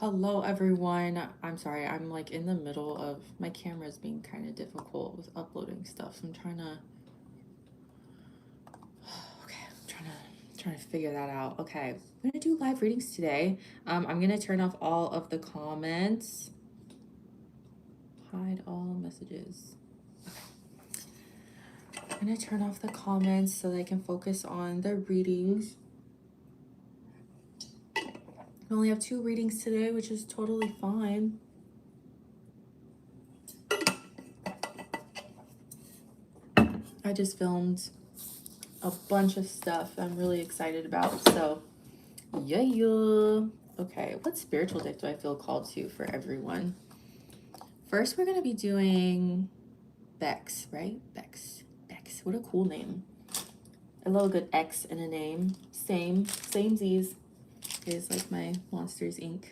Hello everyone. I'm sorry, I'm like in the middle of my camera's being kind of difficult with uploading stuff. So I'm trying to trying to figure that out. Okay. I'm gonna do live readings today. I'm gonna turn off all of the comments. Hide all messages. Okay. I'm gonna turn off the comments so that I can focus on the readings. I only have 2 readings today, which is totally fine. I just filmed a bunch of stuff I'm really excited about, so yeah. Okay, what spiritual deck do I feel called to for everyone? First, we're gonna be doing Bex, right? Bex. What a cool name. I love a good X in a name. Samesies is like my Monsters Inc.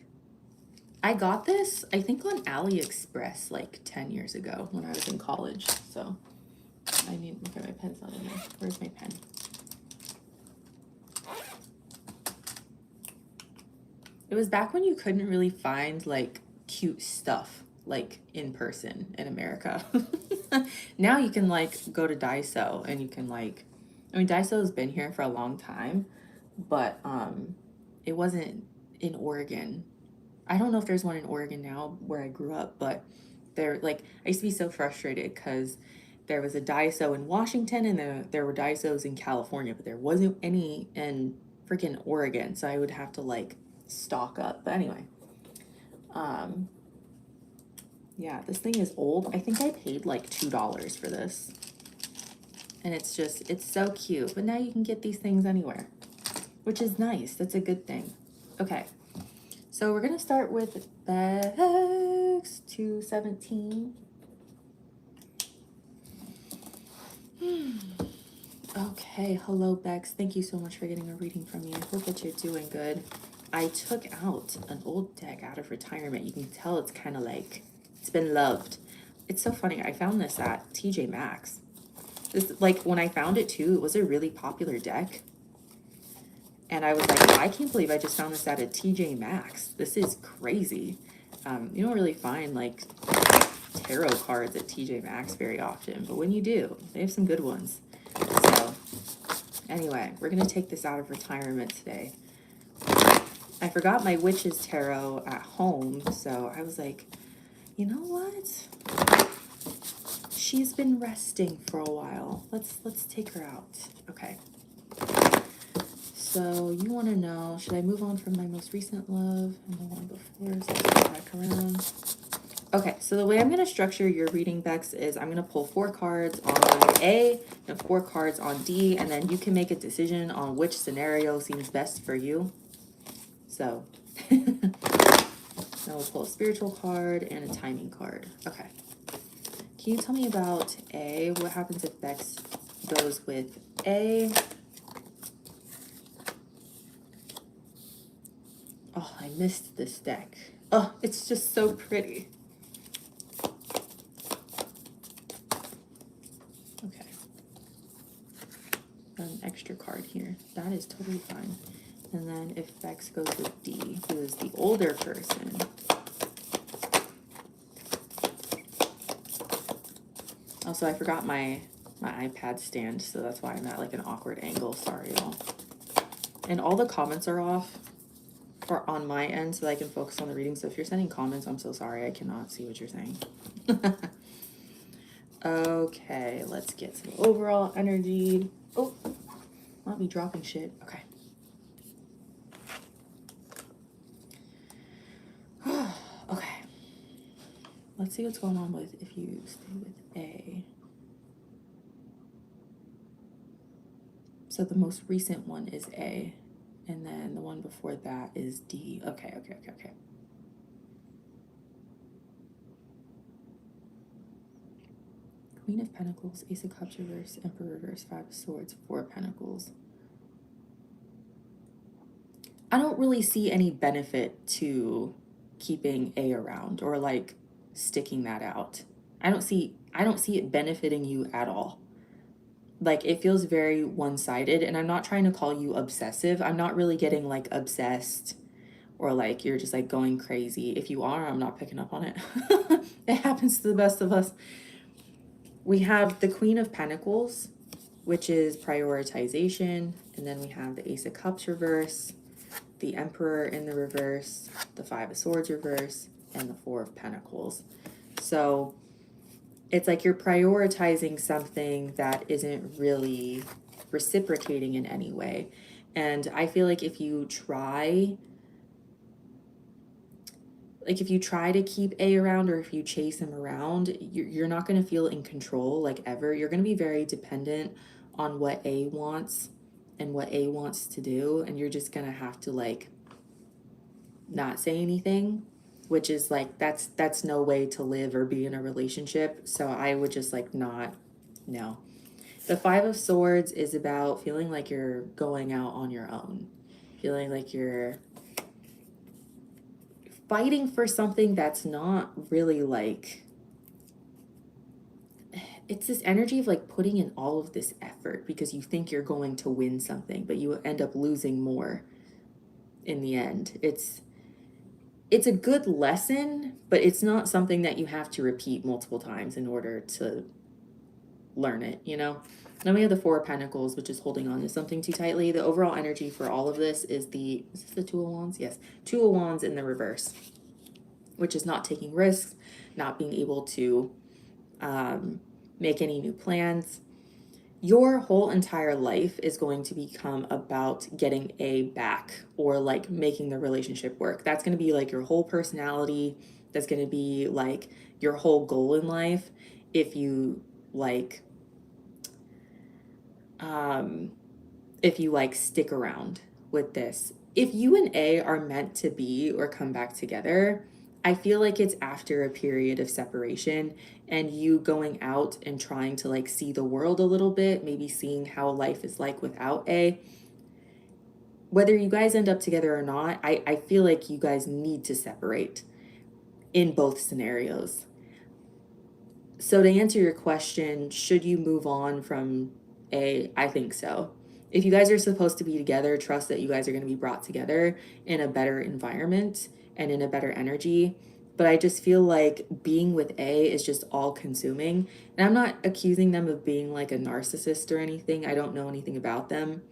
I got this, I think, on AliExpress like 10 years ago when I was in college. So I need, okay, my pen's not in there. Where's my pen? It was back when you couldn't really find like cute stuff like in person in America. Now you can like go to Daiso and you can like, I mean, Daiso has been here for a long time, but it wasn't in Oregon. I don't know if there's one in Oregon now where I grew up, but there, like, I used to be so frustrated because there was a Daiso in Washington and there were Daisos in California, but there wasn't any in freaking Oregon, so I would have to like stock up. But anyway, yeah, this thing is old. I think I paid like $2 for this, and it's so cute. But now you can get these things anywhere, which is nice. That's a good thing. Okay, so we're gonna start with Bex 217. Okay, hello Bex. Thank you so much for getting a reading from me. I hope that you're doing good. I took out an old deck out of retirement. You can tell it's kind of like, it's been loved. It's so funny. I found this at TJ Maxx. This, like, when I found it too, it was a really popular deck. And I was like, I can't believe I just found this at a TJ Maxx. This is crazy. You don't really find like tarot cards at TJ Maxx very often, but when you do, they have some good ones. So anyway, we're gonna take this out of retirement today. I forgot my witch's tarot at home, so I was like, you know what? She's been resting for a while. Let's take her out. Okay. So you want to know, should I move on from my most recent love and the one before? So let's go back around. Okay, so the way I'm going to structure your reading, Bex, is I'm going to pull 4 cards on A and 4 cards on D, and then you can make a decision on which scenario seems best for you. So then we'll pull a spiritual card and a timing card. Okay. Can you tell me about A? What happens if Bex goes with A? Oh, I missed this deck. Oh, it's just so pretty. Okay. Got an extra card here. That is totally fine. And then if Bex goes with D, who is the older person. Also, I forgot my iPad stand, so that's why I'm at like an awkward angle. Sorry, y'all. And all the comments are off or on my end so that I can focus on the reading. So if you're sending comments, I'm so sorry. I cannot see what you're saying. Okay, let's get some overall energy. Oh, not me dropping shit. Okay. Okay. Let's see what's going on with if you stay with A. So the most recent one is A, and then the one before that is D. Okay. Queen of Pentacles, Ace of Cups reverse, Emperor reverse, 5 of Swords, 4 of Pentacles. I don't really see any benefit to keeping A around or like sticking that out. I don't see it benefiting you at all. like it feels very one-sided, and I'm not trying to call you obsessive. I'm not really getting like obsessed or like you're just like going crazy. If you are, I'm not picking up on it. It happens to the best of us. We have the Queen of Pentacles, which is prioritization, and then we have the Ace of Cups reverse, the Emperor in the reverse, the Five of Swords reverse, and the Four of Pentacles. So it's like you're prioritizing something that isn't really reciprocating in any way. And I feel like if you try to keep A around, or if you chase him around, you're not going to feel in control like ever. You're going to be very dependent on what A wants and what A wants to do, and you're just going to have to like not say anything, which is like that's no way to live or be in a relationship. So I would just like not. No. The Five of Swords is about feeling like you're going out on your own, feeling like you're fighting for something that's not really like, it's this energy of like putting in all of this effort because you think you're going to win something, but you end up losing more in the end. It's a good lesson, but it's not something that you have to repeat multiple times in order to learn it, you know? Then we have the Four of Pentacles, which is holding on to something too tightly. The overall energy for all of this is is this the Two of Wands? Yes. Two of Wands in the reverse, which is not taking risks, not being able to make any new plans. Your whole entire life is going to become about getting A back, or like making the relationship work. That's going to be like your whole personality. That's going to be like your whole goal in life. If you like, stick around with this. If you and A are meant to be or come back together, I feel like it's after a period of separation and you going out and trying to like see the world a little bit, maybe seeing how life is like without A. Whether you guys end up together or not, I feel like you guys need to separate in both scenarios. So to answer your question, should you move on from A? I think so. If you guys are supposed to be together, trust that you guys are going to be brought together in a better environment and in a better energy. But I just feel like being with A is just all consuming. And I'm not accusing them of being like a narcissist or anything. I don't know anything about them.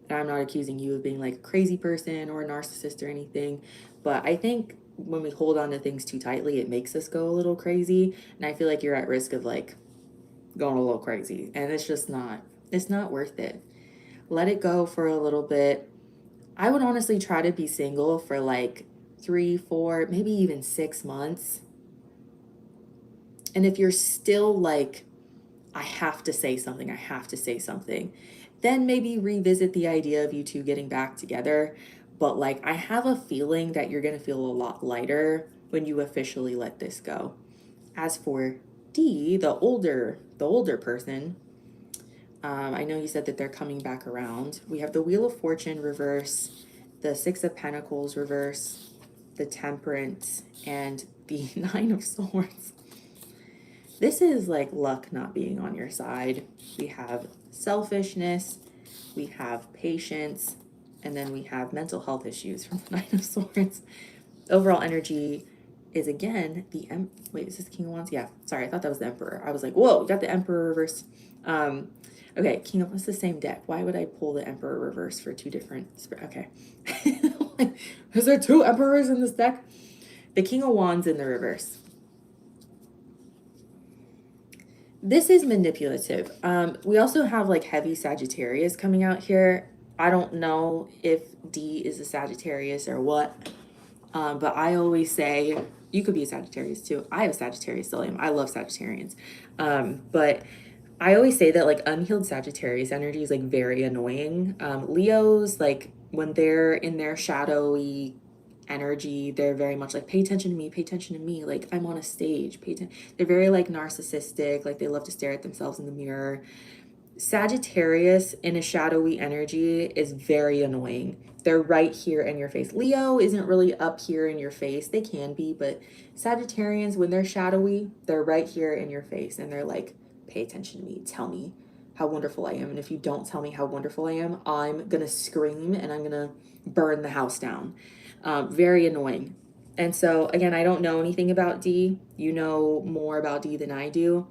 And I'm not accusing you of being like a crazy person or a narcissist or anything. But I think when we hold on to things too tightly, it makes us go a little crazy. And I feel like you're at risk of like going a little crazy. And it's not worth it. Let it go for a little bit. I would honestly try to be single for like 3, 4, maybe even 6 months. And if you're still like, I have to say something, then maybe revisit the idea of you two getting back together. But like, I have a feeling that you're going to feel a lot lighter when you officially let this go. As for D, the older person, I know you said that they're coming back around. We have the Wheel of Fortune reverse, the Six of Pentacles reverse, the Temperance, and the Nine of Swords. This is like luck not being on your side. We have selfishness, we have patience, and then we have mental health issues from the Nine of Swords. Overall energy is again the wait, is this King of Wands? Yeah, sorry, I thought that was the Emperor. I was like, whoa, we got the Emperor reverse. Okay, King of, it's the same deck. Why would I pull the Emperor reverse for two different? Okay, is there two Emperors in this deck? The King of Wands in the reverse. This is manipulative. We also have like heavy Sagittarius coming out here. I don't know if D is a Sagittarius or what, but I always say, you could be a Sagittarius too. I have Sagittarius stellium. I love Sagittarians. But I always say that like unhealed Sagittarius energy is like very annoying. Leos, like when they're in their shadowy energy, they're very much like, pay attention to me, like I'm on a stage, pay attention. They're very like narcissistic, like they love to stare at themselves in the mirror. Sagittarius in a shadowy energy is very annoying. They're right here in your face. Leo isn't really up here in your face. They can be, but Sagittarians, when they're shadowy, they're right here in your face and they're like, pay attention to me, tell me how wonderful I am. And if you don't tell me how wonderful I am, I'm going to scream and I'm going to burn the house down. Very annoying. And so, again, I don't know anything about D. You know more about D than I do.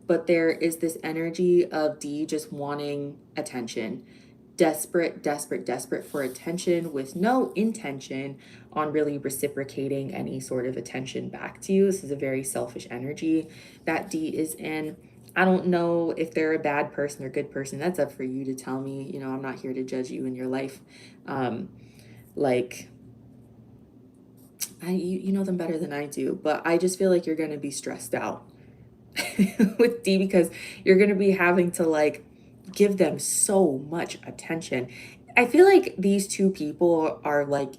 But there is this energy of D just wanting attention. Desperate, desperate, desperate for attention with no intention on really reciprocating any sort of attention back to you. This is a very selfish energy that D is in. I don't know if they're a bad person or good person. That's up for you to tell me. You know, I'm not here to judge you in your life. Like, you know them better than I do, but I just feel like you're going to be stressed out with D because you're going to be having to like give them so much attention. I feel like these two people are like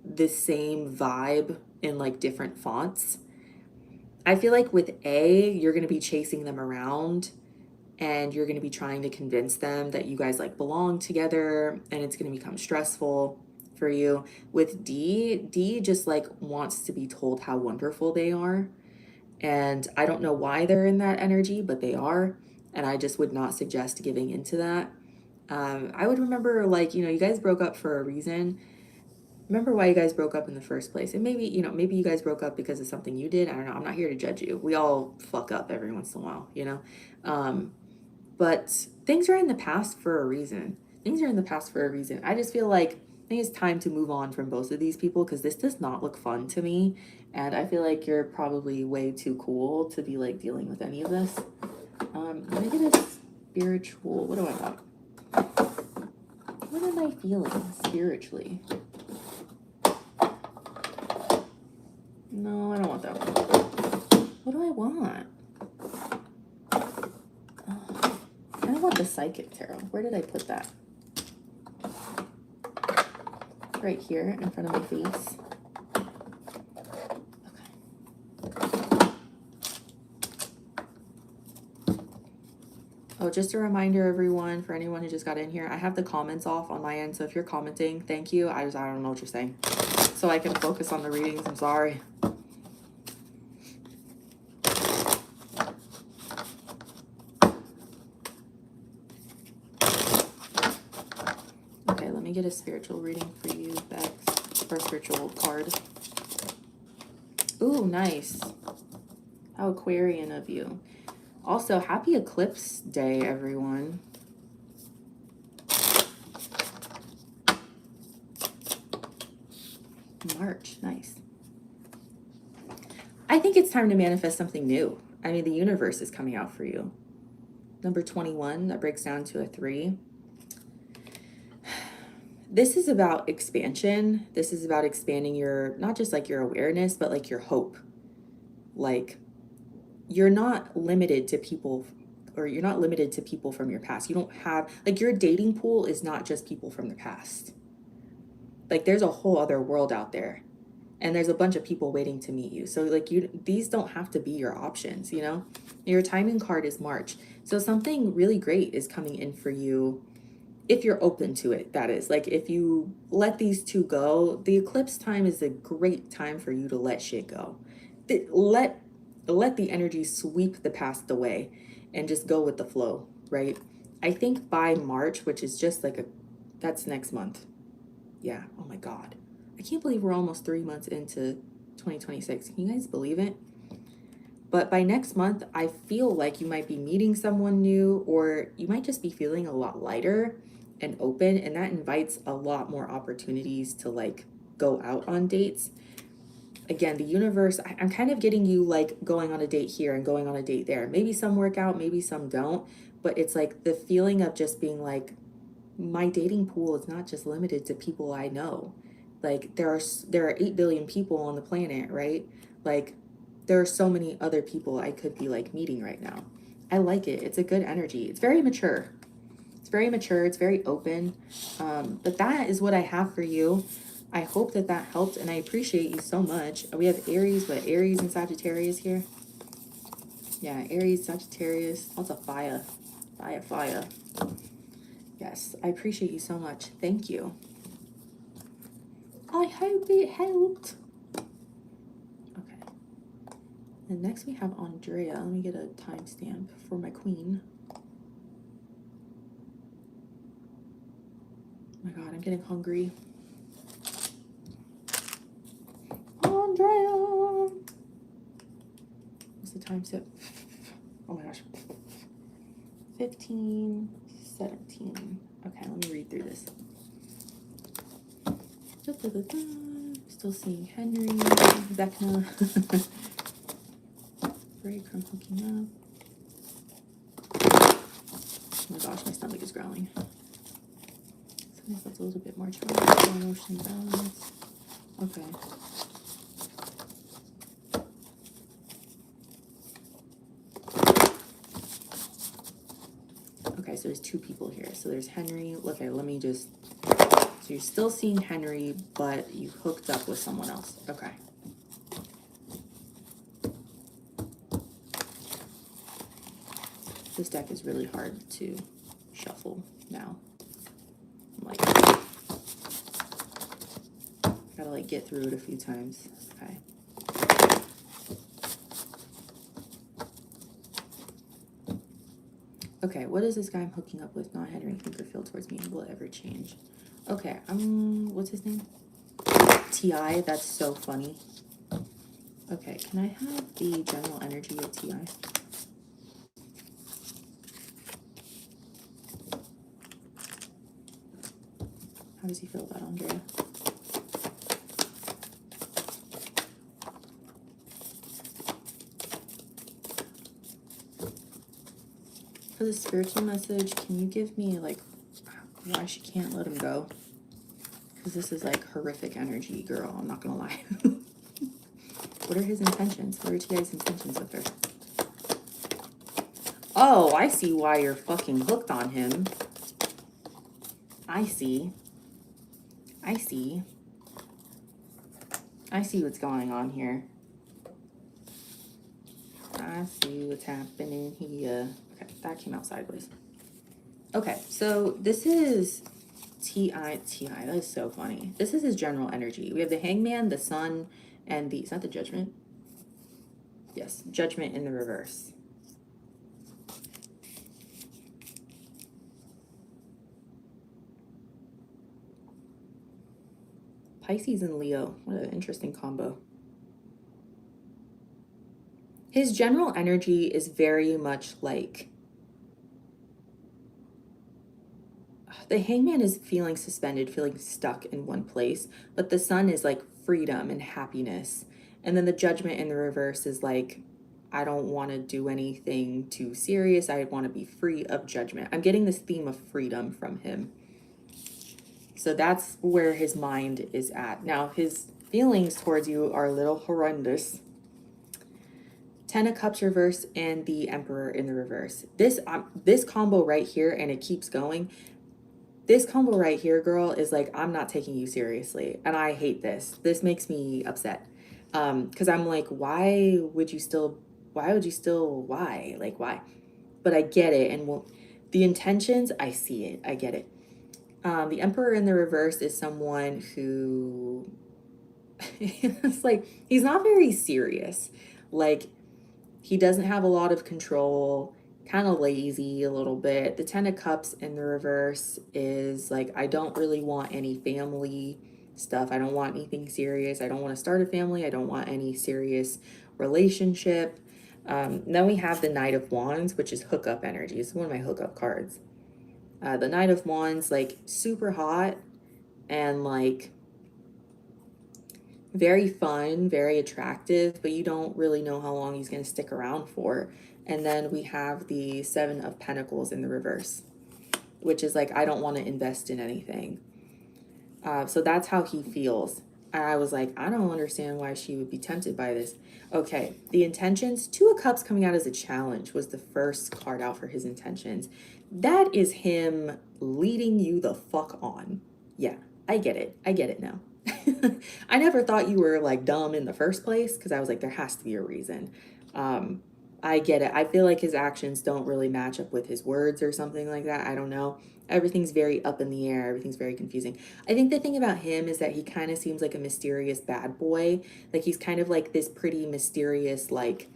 the same vibe in like different fonts. I feel like with A, you're going to be chasing them around and you're going to be trying to convince them that you guys like belong together, and it's going to become stressful for you. With D just like wants to be told how wonderful they are. And I don't know why they're in that energy, but they are. And I just would not suggest giving into that. I would remember, like, you know, you guys broke up for a reason. Remember why you guys broke up in the first place. And maybe, you know, maybe you guys broke up because of something you did. I don't know. I'm not here to judge you. We all fuck up every once in a while, you know? But things are in the past for a reason. Things are in the past for a reason. I just feel like I think it's time to move on from both of these people because this does not look fun to me. And I feel like you're probably way too cool to be like dealing with any of this. Let me get a spiritual. What do I got? What am I feeling spiritually? No, I don't want that one. What do I want? I don't want the psychic tarot. Where did I put that? Right here in front of my face. Okay. Oh, just a reminder, everyone, for anyone who just got in here, I have the comments off on my end. So if you're commenting, thank you. I don't know what you're saying. So I can focus on the readings. I'm sorry. Okay, let me get a spiritual reading for you, Bex, or a spiritual card. Ooh, nice. How Aquarian of you. Also, happy eclipse day, everyone. March, nice. I think it's time to manifest something new. I mean, the universe is coming out for you. Number 21, that breaks down to a 3. This is about expansion. This is about expanding your, not just like your awareness, but like your hope. Like, you're not limited to people, or you're not limited to people from your past. You don't have, like, your dating pool is not just people from the past. Like, there's a whole other world out there, and there's a bunch of people waiting to meet you. So like, these don't have to be your options, you know? Your timing card is March. So something really great is coming in for you if you're open to it, that is. Like, if you let these two go, the eclipse time is a great time for you to let shit go. Let the energy sweep the past away and just go with the flow, right? I think by March, which is just like that's next month. Yeah, oh my God. I can't believe we're almost 3 months into 2026. Can you guys believe it? But by next month, I feel like you might be meeting someone new, or you might just be feeling a lot lighter and open, and that invites a lot more opportunities to like go out on dates. Again, the universe, I'm kind of getting you like going on a date here and going on a date there. Maybe some work out, maybe some don't, but it's like the feeling of just being like, my dating pool is not just limited to people I know. Like, there are 8 billion people on the planet, right? Like, there are so many other people I could be like meeting right now. I like it. It's a good energy. It's very mature. It's very mature. It's very open. But that is what I have for you. I hope that helped, and I appreciate you so much. We have Aries, but Aries and Sagittarius here. Yeah, Aries, Sagittarius, lots of fire. Fire. Yes, I appreciate you so much. Thank you. I hope it helped. Okay. And next we have Andrea. Let me get a timestamp for my queen. my god, I'm getting hungry. Andrea! What's the time step? Oh my gosh. 15, 17. Okay, let me read through this. Still seeing Henry, Vecna. Break from hooking up. Oh my gosh, my stomach is growling. Sometimes that's a little bit more challenging. Emotion balance. Okay. Okay, so there's two people here. So there's Henry. Okay, let me just... So you're still seeing Henry, but you hooked up with someone else. Okay. This deck is really hard to shuffle now. I'm like, gotta like get through it a few times. Okay. Okay, what is this guy I'm hooking up with not having think or feel towards me? Will it ever change? Okay, what's his name? T.I., that's so funny. Okay, can I have the general energy of T.I.? How does he feel about Andrea? For the spiritual message, can you give me, like, why she can't let him go? Because this is, like, horrific energy, girl. I'm not gonna lie. What are his intentions? What are T.I.'s intentions with her? Oh, I see why you're fucking hooked on him. I see. I see. I see what's going on here. I see what's happening here. Okay, that came out sideways. Okay, so this is T.I. That is so funny. This is his general energy. We have the Hangman, the Sun, and the... Is that the Judgment? Yes, Judgment in the reverse. Pisces and Leo. What an interesting combo. His general energy is very much like... The Hangman is feeling suspended, feeling stuck in one place, but the Sun is like freedom and happiness. And then the Judgment in the reverse is like, I don't want to do anything too serious. I want to be free of judgment. I'm getting this theme of freedom from him. So that's where his mind is at. Now, his feelings towards you are a little horrendous. 10 of Cups reverse and the Emperor in the reverse. This combo right here, and it keeps going. This combo right here, girl, is like, I'm not taking you seriously. And I hate this. This makes me upset. Because I'm like, why? Like, why? But I get it. And the intentions, I see it. I get it. The Emperor in the reverse is someone who... it's like, he's not very serious. Like, he doesn't have a lot of control. Kind of lazy a little bit. The 10 of Cups in the reverse is like, I don't really want any family stuff. I don't want anything serious. I don't want to start a family. I don't want any serious relationship. Then we have the Knight of Wands, which is hookup energy. It's one of my hookup cards. The Knight of Wands, like, super hot and like very fun, very attractive, but you don't really know how long he's going to stick around for. And then we have the 7 of Pentacles in the reverse, which is like, I don't want to invest in anything. So that's how he feels. And I was like, I don't understand why she would be tempted by this. Okay, the intentions. 2 of Cups coming out as a challenge was the first card out for his intentions. That is him leading you the fuck on. Yeah, I get it. I get it now. I never thought you were like dumb in the first place, because I was like, there has to be a reason. I get it. I feel like his actions don't really match up with his words or something like that. I don't know. Everything's very up in the air. Everything's very confusing. I think the thing about him is that he kind of seems like a mysterious bad boy. Like, he's kind of like this pretty mysterious, like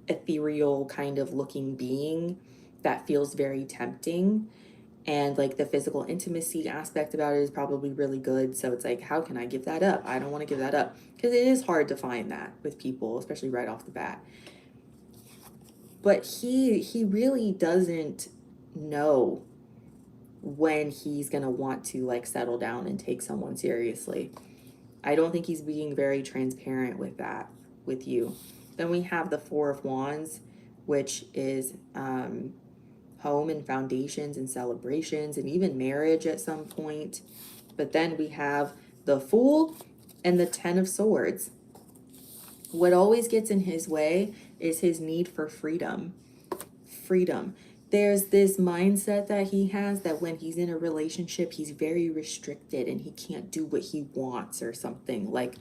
ethereal kind of looking being that feels very tempting. And like the physical intimacy aspect about it is probably really good. So it's like, how can I give that up? I don't want to give that up, because it is hard to find that with people, especially right off the bat. But he really doesn't know when he's going to want to like settle down and take someone seriously. I don't think he's being very transparent with that with you. Then we have the Four of Wands, which is home and foundations and celebrations and even marriage at some point. But then we have the Fool and the Ten of Swords. What always gets in his way is his need for freedom. Freedom. There's this mindset that he has that when he's in a relationship, he's very restricted and he can't do what he wants or something. Like,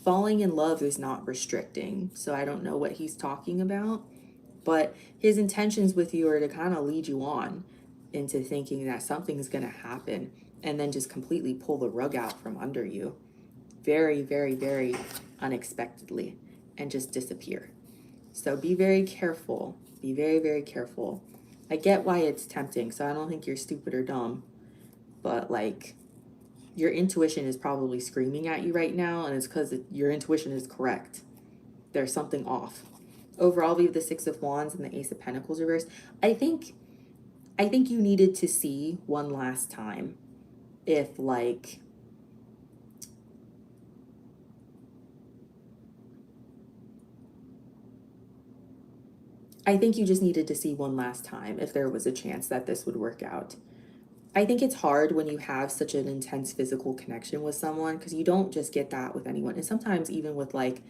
falling in love is not restricting. So I don't know what he's talking about. But his intentions with you are to kind of lead you on into thinking that something's going to happen and then just completely pull the rug out from under you very, very, very unexpectedly and just disappear. So be very careful. Be very, very careful. I get why it's tempting, so I don't think you're stupid or dumb, but like your intuition is probably screaming at you right now, and it's because your intuition is correct. There's something off. Overall, we have the Six of Wands and the Ace of Pentacles reversed. I think you needed to see one last time if like I think you just needed to see one last time if there was a chance that this would work out. I think it's hard when you have such an intense physical connection with someone, because you don't just get that with anyone. And sometimes even with like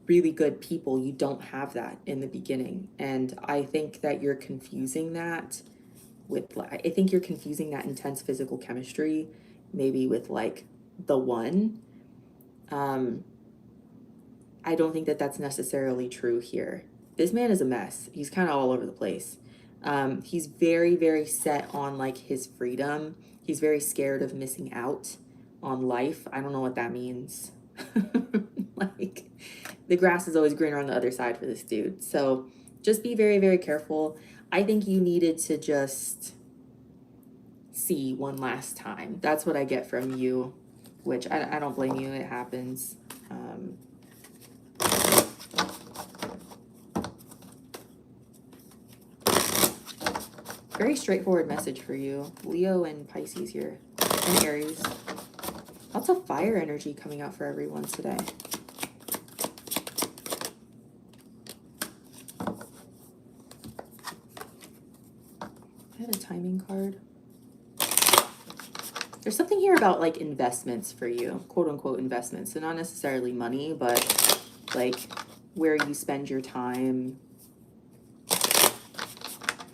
really good people, you don't have that in the beginning. And I think that you're confusing that with, I think you're confusing that intense physical chemistry maybe with like the one. I don't think that that's necessarily true here. This man is a mess. He's kind of all over the place. He's very, very set on like his freedom. He's very scared of missing out on life. I don't know what that means. Like, the grass is always greener on the other side for this dude. So just be very, very careful. I think you needed to just see one last time. That's what I get from you, which I don't blame you. It happens. Very straightforward message for you. Leo and Pisces here, and Aries. Lots of fire energy coming out for everyone today. I have a timing card. There's something here about like investments for you, quote unquote investments. So not necessarily money, but like where you spend your time,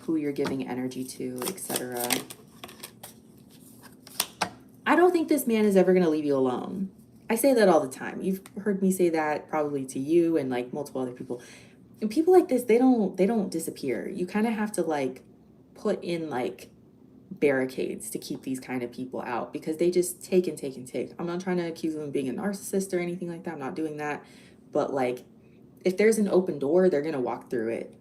who you're giving energy to, etc. I don't think this man is ever going to leave you alone. I say that all the time. You've heard me say that probably to you and like multiple other people. And people like this, they don't disappear. You kind of have to like put in like barricades to keep these kind of people out, because they just take and take and take. I'm not trying to accuse them of being a narcissist or anything like that. I'm not doing that. But like, if there's an open door, they're going to walk through it.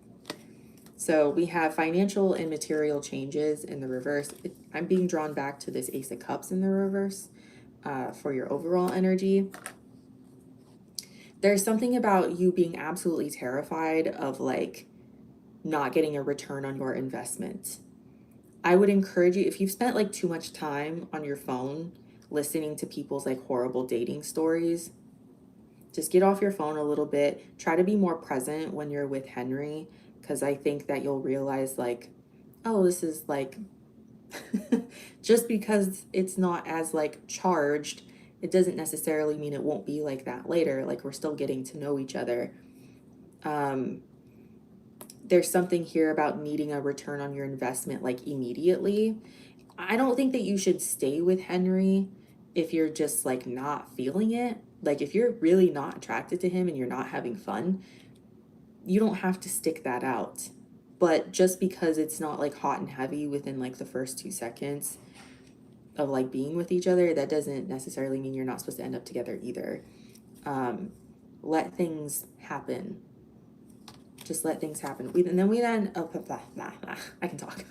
So we have financial and material changes in the reverse. I'm being drawn back to this Ace of Cups in the reverse for your overall energy. There's something about you being absolutely terrified of like not getting a return on your investment. I would encourage you, if you've spent like too much time on your phone listening to people's like horrible dating stories, just get off your phone a little bit. Try to be more present when you're with Henry, because I think that you'll realize like, oh, this is like, just because it's not as like charged, it doesn't necessarily mean it won't be like that later. Like, we're still getting to know each other. There's something here about needing a return on your investment like immediately. I don't think that you should stay with Henry if you're just like not feeling it. Like, if you're really not attracted to him and you're not having fun, you don't have to stick that out. But just because it's not like hot and heavy within like the first 2 seconds of like being with each other, that doesn't necessarily mean you're not supposed to end up together either. Let things happen. Just let things happen. I can talk.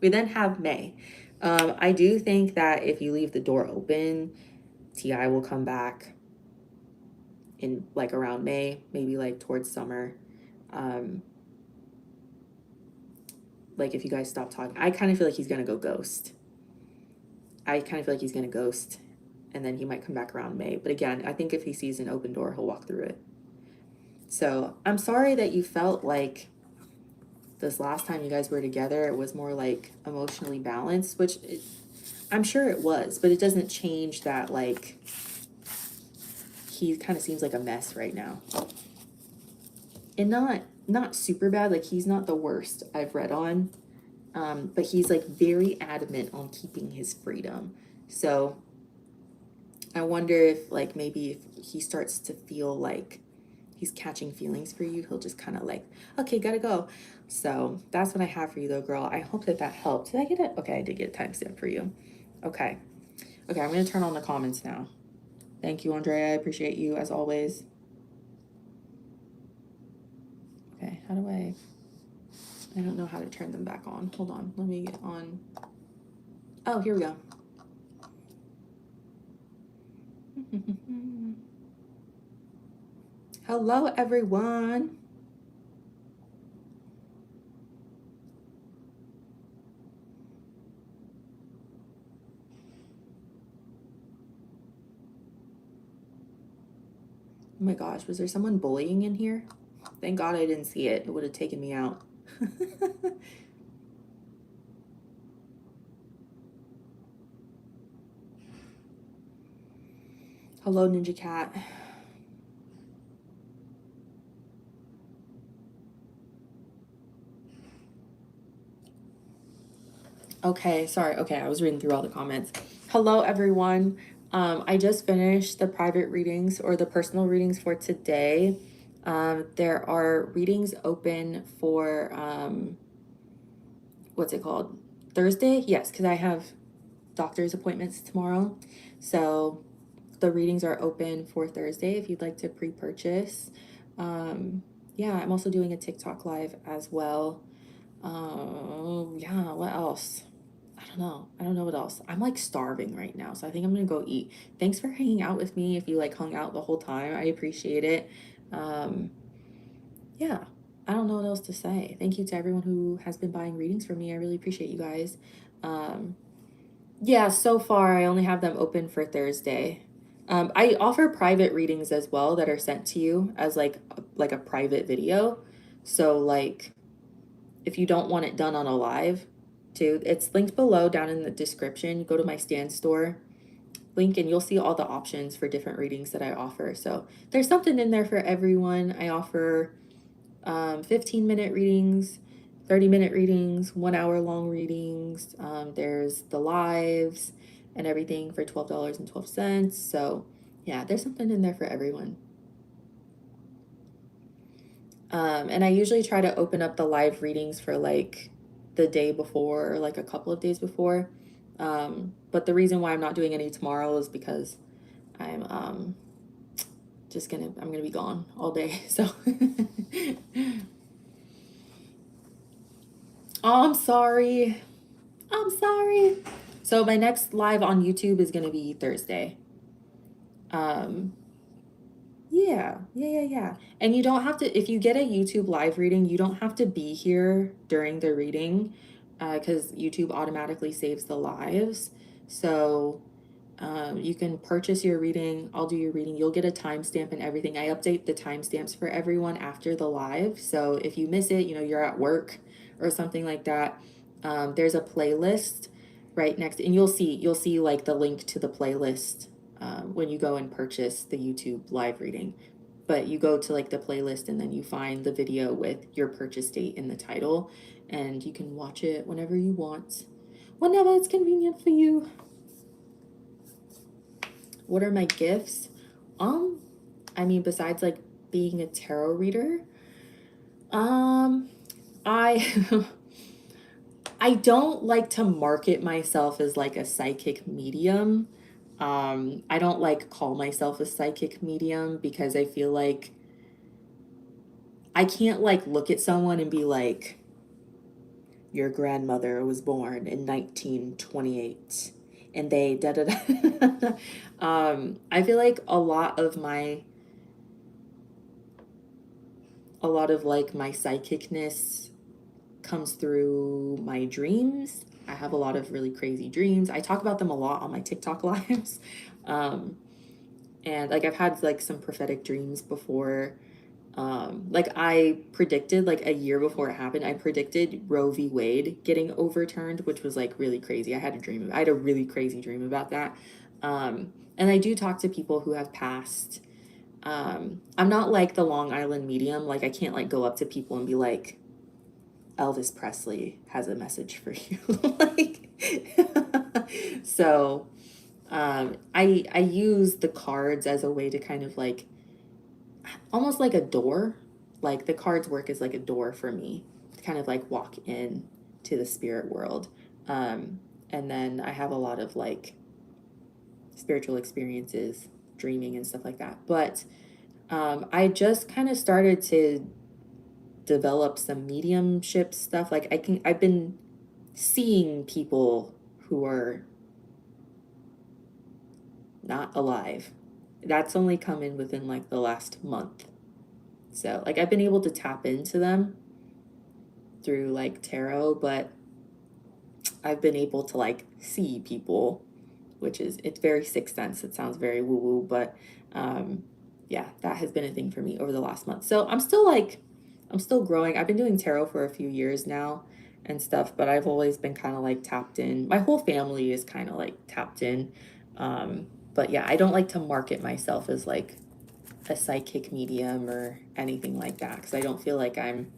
We then have May. I do think that if you leave the door open, Ti will come back in like around May, maybe like towards summer. Like if you guys stop talking, I kind of feel like he's gonna go ghost. I kind of feel like he's gonna ghost, and then he might come back around May. But again, I think if he sees an open door, he'll walk through it. So I'm sorry that you felt like this last time you guys were together, it was more like emotionally balanced, which I'm sure it was, but it doesn't change that like he kind of seems like a mess right now. And not super bad, like he's not the worst I've read on, but he's like very adamant on keeping his freedom. So I wonder if like maybe if he starts to feel like he's catching feelings for you, he'll just kind of like, okay, gotta go. So that's what I have for you though, girl. I hope that helped. Did I get it? Okay, I did get a timestamp for you. Okay, I'm gonna turn on the comments now. Thank you, Andrea. I appreciate you as always. Okay, how do I don't know how to turn them back on. Hold on, let me get on. Oh, here we go. Hello, everyone. Oh my gosh, was there someone bullying in here? Thank God I didn't see it. It would have taken me out. Hello, Ninja Cat. Okay, sorry. Okay, I was reading through all the comments. Hello, everyone. I just finished the private readings or the personal readings for today. There are readings open for, what's it called? Thursday? Yes, because I have doctor's appointments tomorrow. So the readings are open for Thursday if you'd like to pre-purchase. Yeah, I'm also doing a TikTok live as well. Yeah, what else? I don't know what else. I'm like starving right now, so I think I'm gonna go eat. Thanks for hanging out with me. If you like hung out the whole time, I appreciate it. Yeah, I don't know what else to say. Thank you to everyone who has been buying readings for me. I really appreciate you guys. Yeah, so far I only have them open for Thursday. I offer private readings as well that are sent to you as like a private video. So like if you don't want it done on a live too, it's linked below down in the description. You go to my StanStore link and you'll see all the options for different readings that I offer. So there's something in there for everyone. I offer 15-minute readings, 30-minute readings, 1 hour long readings. There's the lives and everything for $12.12. So yeah, there's something in there for everyone. And I usually try to open up the live readings for like the day before or like a couple of days before. But the reason why I'm not doing any tomorrow is because I'm I'm gonna be gone all day. So oh, I'm sorry. I'm sorry. So my next live on YouTube is gonna be Thursday. Yeah. And you don't have to, if you get a YouTube live reading, you don't have to be here during the reading, because YouTube automatically saves the lives. So you can purchase your reading. I'll do your reading. You'll get a timestamp and everything. I update the timestamps for everyone after the live. So if you miss it, you're at work or something like that, there's a playlist right next, and you'll see like the link to the playlist when you go and purchase the YouTube live reading. But you go to like the playlist and then you find the video with your purchase date in the title, and you can watch it whenever you want, whenever it's convenient for you. What are my gifts? I mean, besides like being a tarot reader, I I don't like to market myself as like a psychic medium. I don't like call myself a psychic medium because I feel like I can't like look at someone and be like, your grandmother was born in 1928 and they da da da. I feel like a lot of like my psychicness comes through my dreams. I have a lot of really crazy dreams. I talk about them a lot on my TikTok lives. Um, and like I've had like some prophetic dreams before. Like I predicted like a year before it happened, I predicted Roe v. Wade getting overturned, which was like really crazy. I had a really crazy dream about that. And I do talk to people who have passed. I'm not like the Long Island medium. Like I can't like go up to people and be like, Elvis Presley has a message for you. Like, so I use the cards as a way to kind of like almost like a door. Like the cards work as like a door for me to kind of like walk in to the spirit world. And then I have a lot of like spiritual experiences, dreaming and stuff like that. But I just kind of started to develop some mediumship stuff. Like I've been seeing people who are not alive. That's only come in within like the last month. So like I've been able to tap into them through like tarot, but I've been able to like see people, which is, it's very sixth sense. It sounds very woo woo, but yeah, that has been a thing for me over the last month. So I'm still growing. I've been doing tarot for a few years now and stuff, but I've always been kind of like tapped in. My whole family is kind of like tapped in. But yeah, I don't like to market myself as like a psychic medium or anything like that because I don't feel like I'm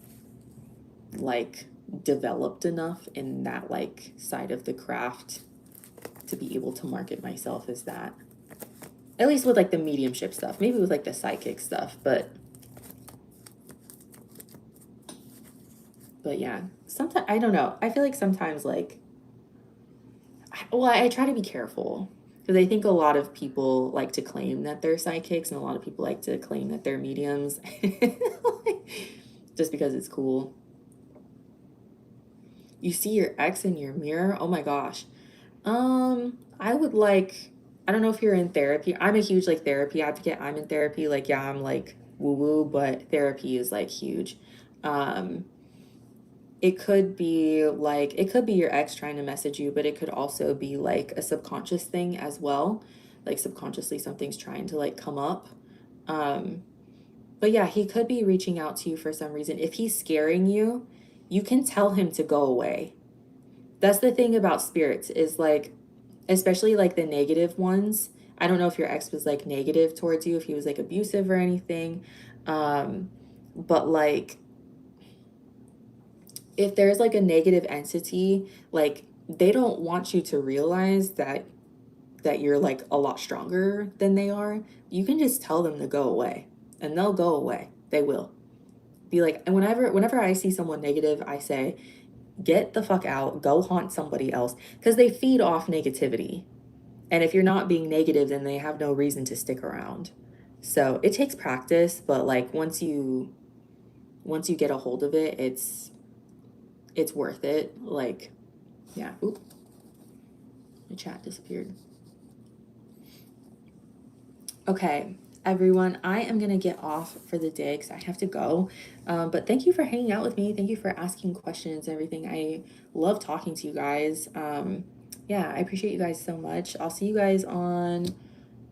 like developed enough in that like side of the craft to be able to market myself as that. At least with like the mediumship stuff, maybe with like the psychic stuff, but yeah, sometimes I don't know. I feel like sometimes like I try to be careful because I think a lot of people like to claim that they're psychics and a lot of people like to claim that they're mediums just because it's cool. You see your ex in your mirror? Oh my gosh. I would like, I don't know if you're in therapy. I'm a huge like therapy advocate. I'm in therapy. Like, yeah, I'm like woo woo, but therapy is like huge. Um, it could be like, it could be your ex trying to message you, but it could also be like a subconscious thing as well. Like subconsciously something's trying to like come up. Um, but yeah, he could be reaching out to you for some reason. If he's scaring you, you can tell him to go away. That's the thing about spirits is like, especially like the negative ones. I don't know if your ex was like negative towards you, if he was like abusive or anything. Um, but like if there's like a negative entity, like they don't want you to realize that you're like a lot stronger than they are. You can just tell them to go away and they'll go away. They will. Be like, and whenever I see someone negative, I say, get the fuck out, go haunt somebody else because they feed off negativity. And if you're not being negative, then they have no reason to stick around. So it takes practice, but like once you get a hold of it, it's worth it. Like, yeah. Oop, my chat disappeared. Okay, everyone, I am gonna get off for the day because I have to go. But thank you for hanging out with me. Thank you for asking questions and everything. I love talking to you guys. Yeah, I appreciate you guys so much. I'll see you guys on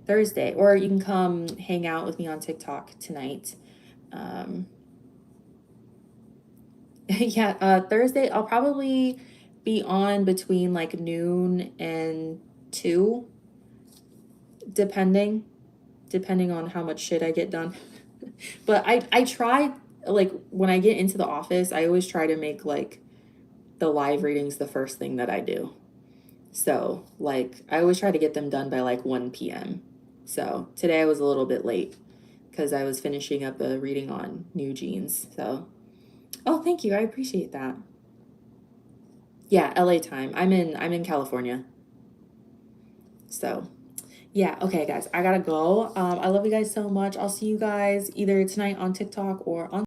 Thursday, or you can come hang out with me on TikTok tonight. Yeah, Thursday I'll probably be on between like noon and 2, depending on how much shit I get done. But I try, like when I get into the office, I always try to make like the live readings the first thing that I do. So like I always try to get them done by like 1 p.m. So today I was a little bit late because I was finishing up a reading on new jeans. So, oh, thank you. I appreciate that. Yeah, LA time. I'm in California. So, yeah, okay guys, I gotta go. I love you guys so much. I'll see you guys either tonight on TikTok or on